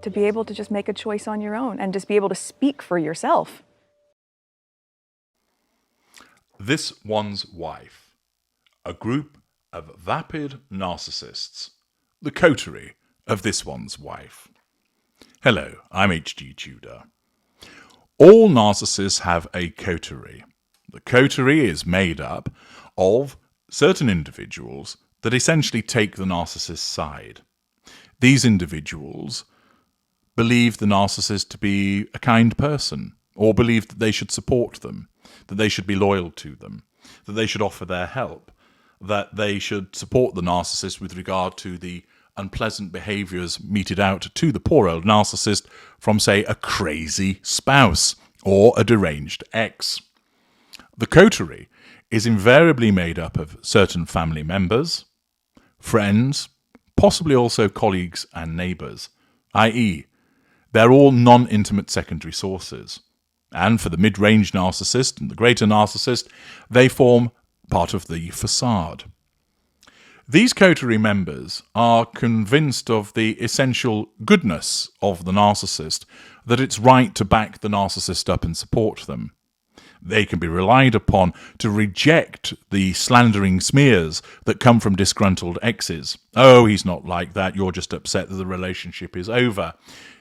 to be able to just make a choice on your own and just be able to speak for yourself. This One's Wife, a group of vapid narcissists, the coterie of This One's Wife. Hello, I'm H.G. Tudor. All narcissists have a coterie. The coterie is made up of certain individuals that essentially take the narcissist's side. These individuals believe the narcissist to be a kind person, or believe that they should support them, that they should be loyal to them, that they should offer their help, that they should support the narcissist with regard to the unpleasant behaviours meted out to the poor old narcissist from, say, a crazy spouse or a deranged ex. The coterie is invariably made up of certain family members, friends, possibly also colleagues and neighbours, i.e., they're all non-intimate secondary sources. And for the mid-range narcissist and the greater narcissist, they form part of the facade. These coterie members are convinced of the essential goodness of the narcissist, that it's right to back the narcissist up and support them. They can be relied upon to reject the slandering smears that come from disgruntled exes. Oh, he's not like that, you're just upset that the relationship is over.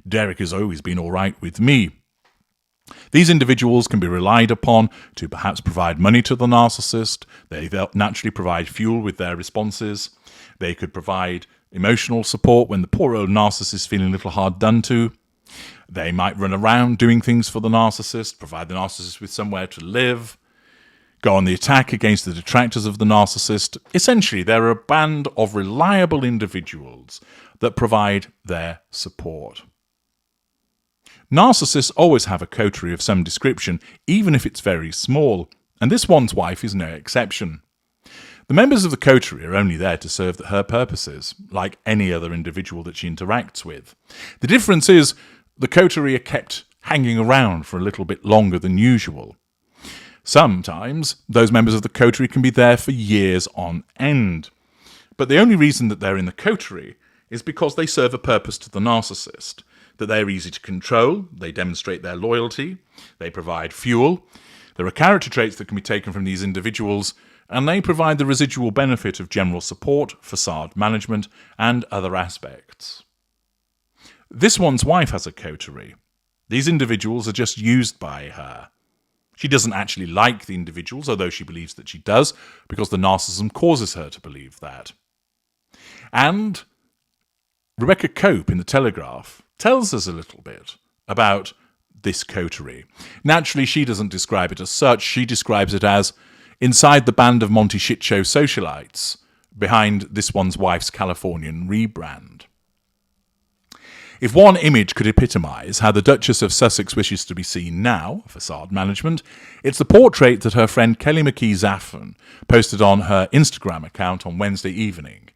Derek has always been all right with me. These individuals can be relied upon to perhaps provide money to the narcissist. They naturally provide fuel with their responses. They could provide emotional support when the poor old narcissist is feeling a little hard done to. They might run around doing things for the narcissist, provide the narcissist with somewhere to live, go on the attack against the detractors of the narcissist. Essentially, they're a band of reliable individuals that provide their support. Narcissists always have a coterie of some description, even if it's very small, and This One's Wife is no exception. The members of the coterie are only there to serve her purposes, like any other individual that she interacts with. The difference is the coterie are kept hanging around for a little bit longer than usual. Sometimes those members of the coterie can be there for years on end, but the only reason that they're in the coterie is because they serve a purpose to the narcissist. That they're easy to control, they demonstrate their loyalty, they provide fuel, there are character traits that can be taken from these individuals, and they provide the residual benefit of general support, facade management, and other aspects. This One's Wife has a coterie. These individuals are just used by her. She doesn't actually like the individuals, although she believes that she does, because the narcissism causes her to believe that. And Rebecca Cope in The Telegraph tells us a little bit about this coterie. Naturally, she doesn't describe it as such. She describes it as inside the band of Monty Shitshow socialites behind This One's Wife's Californian rebrand. If one image could epitomise how the Duchess of Sussex wishes to be seen now, facade management, it's the portrait that her friend Kelly McKee Zaffan posted on her Instagram account on Wednesday evening.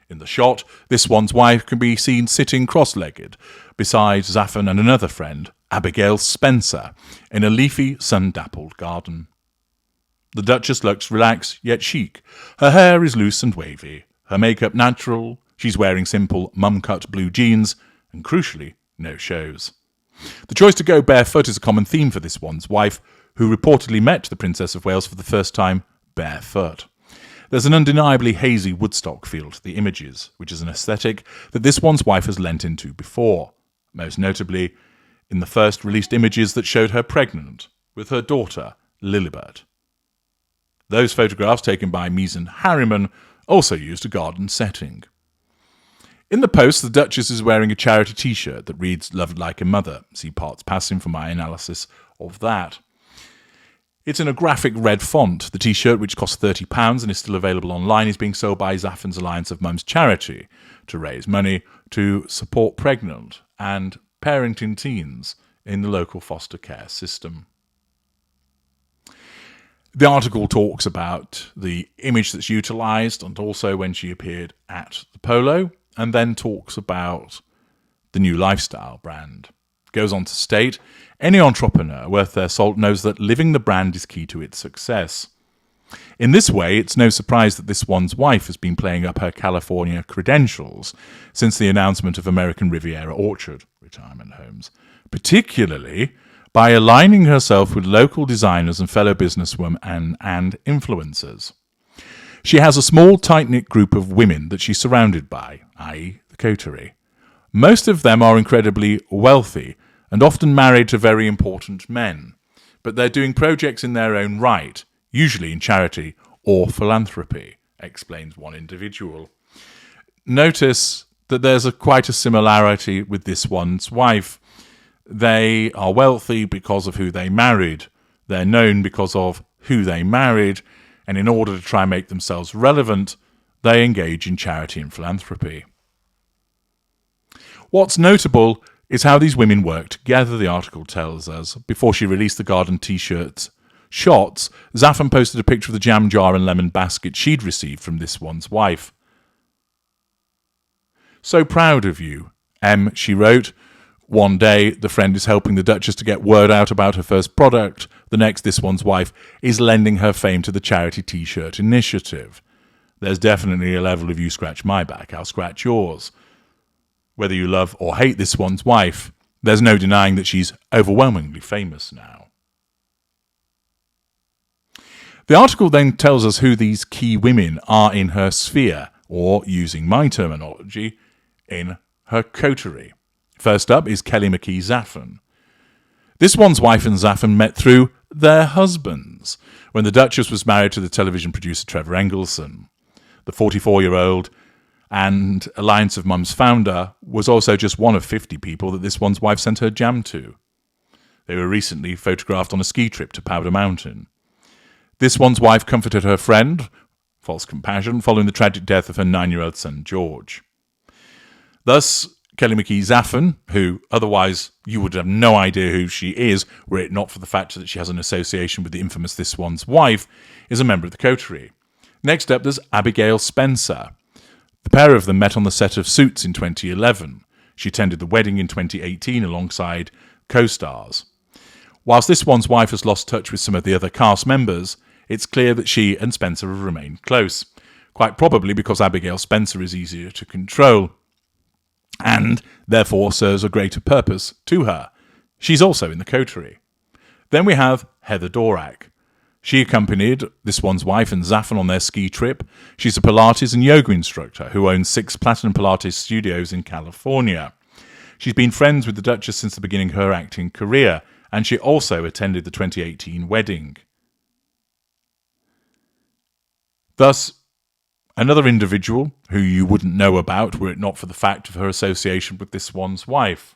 In the shot, This One's Wife can be seen sitting cross-legged beside Zaffan and another friend, Abigail Spencer, in a leafy, sun-dappled garden. The Duchess looks relaxed yet chic. Her hair is loose and wavy, her makeup natural, she's wearing simple mum-cut blue jeans, and crucially, no shows. The choice to go barefoot is a common theme for This One's Wife, who reportedly met the Princess of Wales for the first time barefoot. There's an undeniably hazy Woodstock feel to the images, which is an aesthetic that This One's Wife has lent into before, most notably in the first released images that showed her pregnant with her daughter, Lilibet. Those photographs taken by Misan Harriman also used a garden setting. In the post, the Duchess is wearing a charity t-shirt that reads "Loved like a mother." See parts passing for my analysis of that. It's in a graphic red font. The t-shirt, which costs £30 and is still available online, is being sold by Zaffan's Alliance of Mums charity to raise money to support pregnant and parenting teens in the local foster care system. The article talks about the image that's utilised and also when she appeared at the polo, and then talks about the new lifestyle brand. Goes on to state, any entrepreneur worth their salt knows that living the brand is key to its success. In this way, it's no surprise that this one's wife has been playing up her California credentials since the announcement of American Riviera Orchard retirement homes, particularly by aligning herself with local designers and fellow businesswomen and influencers. She has a small, tight-knit group of women that she's surrounded by, i.e. the Coterie. Most of them are incredibly wealthy and often married to very important men, but they're doing projects in their own right, usually in charity or philanthropy, explains one individual. Notice that there's quite a similarity with this one's wife. They are wealthy because of who they married. They're known because of who they married, and in order to try and make themselves relevant, they engage in charity and philanthropy. What's notable is how these women work together, the article tells us. Before she released the garden t-shirts shots, Zafin posted a picture of the jam jar and lemon basket she'd received from this one's wife. "So proud of you, M," she wrote. One day, the friend is helping the Duchess to get word out about her first product. The next, this one's wife is lending her fame to the charity t-shirt initiative. There's definitely a level of you scratch my back, I'll scratch yours. Whether you love or hate this one's wife, there's no denying that she's overwhelmingly famous now. The article then tells us who these key women are in her sphere, or, using my terminology, in her coterie. First up is Kelly McKee Zafin. This one's wife and Zafin met through their husbands when the Duchess was married to the television producer Trevor Engelson. The 44-year-old and Alliance of Mums founder was also just one of 50 people that this one's wife sent her jam to. They were recently photographed on a ski trip to Powder Mountain. This one's wife comforted her friend, false compassion, following the tragic death of her 9-year-old son George. Thus, Kelly McKee Zafin, who otherwise you would have no idea who she is were it not for the fact that she has an association with the infamous This One's Wife, is a member of the Coterie. Next up, there's Abigail Spencer. The pair of them met on the set of Suits in 2011. She attended the wedding in 2018 alongside co-stars. Whilst This One's Wife has lost touch with some of the other cast members, it's clear that she and Spencer have remained close, quite probably because Abigail Spencer is easier to control, and therefore serves a greater purpose to her. She's also in the Coterie. Then we have Heather Dorak. She accompanied This One's Wife and Zafin on their ski trip. She's a Pilates and yoga instructor who owns 6 Platinum Pilates studios in California. She's been friends with the Duchess since the beginning of her acting career, and she also attended the 2018 wedding. Thus, another individual who you wouldn't know about were it not for the fact of her association with This One's Wife.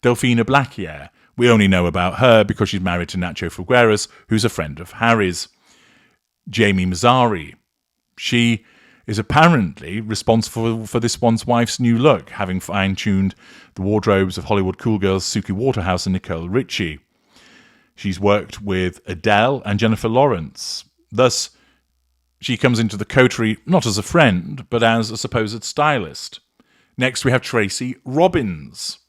Delphina Blackiere. We only know about her because she's married to Nacho Figueres, who's a friend of Harry's. Jamie Mazzari. She is apparently responsible for This One's Wife's new look, having fine-tuned the wardrobes of Hollywood cool girls Suki Waterhouse and Nicole Richie. She's worked with Adele and Jennifer Lawrence. Thus, she comes into the Coterie not as a friend, but as a supposed stylist. Next, we have Tracy Robbins.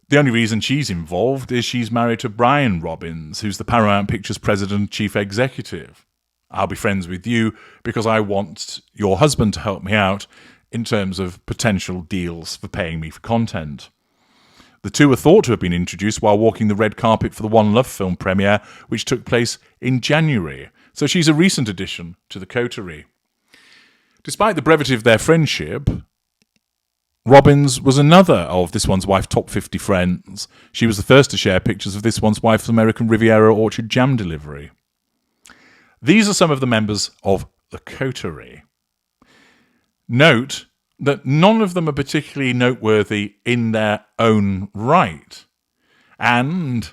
The only reason she's involved is she's married to Brian Robbins, who's the Paramount Pictures president and chief executive. I'll be friends with you because I want your husband to help me out in terms of potential deals for paying me for content. The two are thought to have been introduced while walking the red carpet for the One Love film premiere, which took place in January. So she's a recent addition to the Coterie. Despite the brevity of their friendship, Robbins was another of This One's Wife top 50 friends. She was the first to share pictures of This One's Wife's American Riviera Orchard jam delivery. These are some of the members of the Coterie. Note that none of them are particularly noteworthy in their own right, and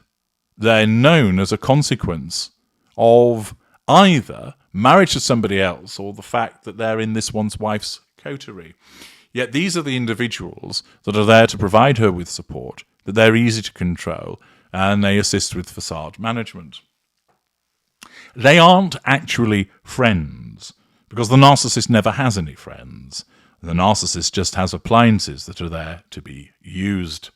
they're known as a consequence of either marriage to somebody else or the fact that they're in This One's Wife's Coterie. Yet these are the individuals that are there to provide her with support, that they're easy to control, and they assist with facade management. They aren't actually friends, because the narcissist never has any friends. The narcissist just has appliances that are there to be used.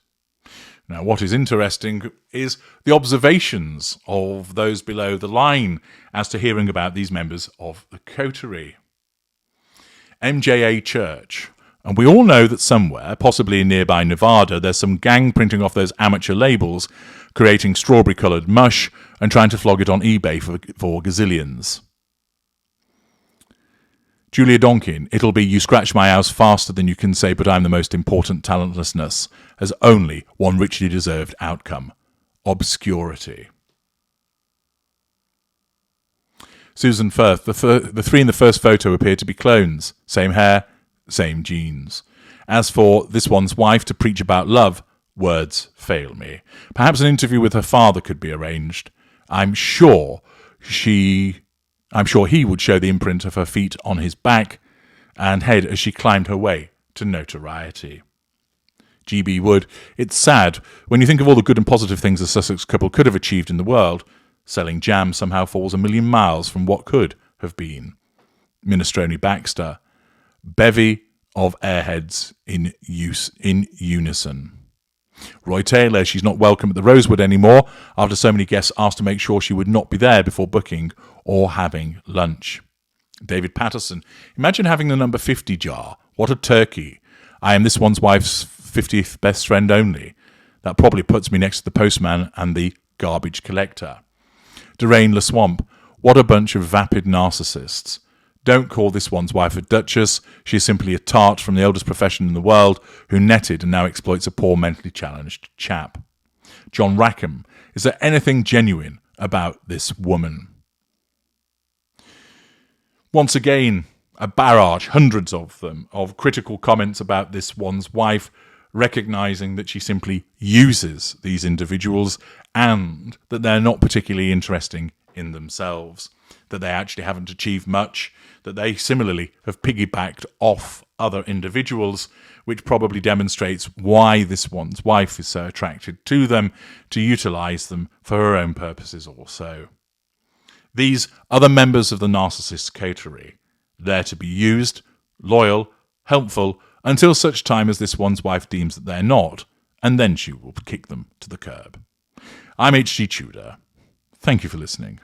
Now, what is interesting is the observations of those below the line as to hearing about these members of the Coterie. MJA Church. And we all know that somewhere, possibly in nearby Nevada, there's some gang printing off those amateur labels, creating strawberry-coloured mush and trying to flog it on eBay for gazillions. Julia Donkin, it'll be you scratch my house faster than you can say but I'm the most important talentlessness, has only one richly deserved outcome: obscurity. Susan Firth, the three in the first photo appear to be clones. Same hair, same genes. As for this one's wife to preach about love, words fail me. Perhaps an interview with her father could be arranged. I'm sure he would show the imprint of her feet on his back and head as she climbed her way to notoriety. G.B. Wood, it's sad when you think of all the good and positive things the Sussex couple could have achieved in the world. Selling jam somehow falls a million miles from what could have been. Minestrone Baxter, bevy of airheads in unison. Roy Taylor, she's not welcome at the Rosewood anymore after so many guests asked to make sure she would not be there before booking or having lunch. David Patterson, imagine having the number 50 jar. What a turkey. I am this one's wife's 50th best friend only. That probably puts me next to the postman and the garbage collector. Doreen LeSwamp, what a bunch of vapid narcissists. Don't call this one's wife a duchess. She is simply a tart from the oldest profession in the world who netted and now exploits a poor mentally challenged chap. John Rackham, is there anything genuine about this woman? Once again, a barrage, hundreds of them, of critical comments about this one's wife, recognising that she simply uses these individuals and that they're not particularly interesting in themselves, that they actually haven't achieved much, that they similarly have piggybacked off other individuals, which probably demonstrates why this one's wife is so attracted to them, to utilise them for her own purposes also. These are the members of the narcissist coterie, there to be used, loyal, helpful, until such time as this one's wife deems that they're not, and then she will kick them to the curb. I'm H.G. Tudor. Thank you for listening.